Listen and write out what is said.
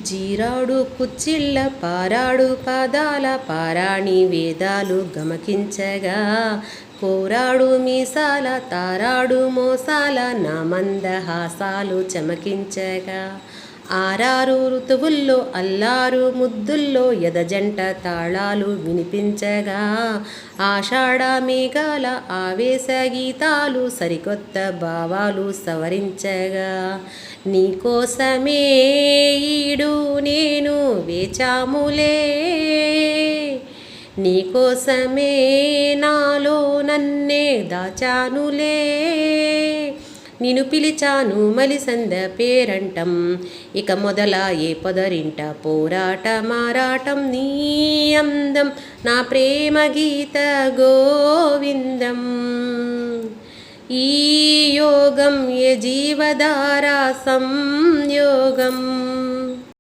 జీరాడు కుచ్చిళ్ళ పారాడు పాదాల పారాణి వేదాలు గమకించగా, కోరాడు మీసాల తారాడు మోసాల నా మందహాసాలు చమకించగా, ఆరారు ఋతువుల్లో అల్లారు ముద్దుల్లో ఎదజంట తాళాలు వినిపించగా, ఆషాఢ మేఘాల ఆవేశ గీతాలు సరికొత్త భావాలు సవరించగా, నీకోసమే ఈడు నేను వేచాములే, నీకోసమే నాలో నన్నే దాచానులే, నిన్ను పిలిచాను మలిసంద పేరంటం, ఇక మొదలాయే పొదరింట పోరాట మారాటం, నీ అందం నా ప్రేమ గీత గోవిందం, ఈ యోగం ఏ జీవధారా సంయోగం.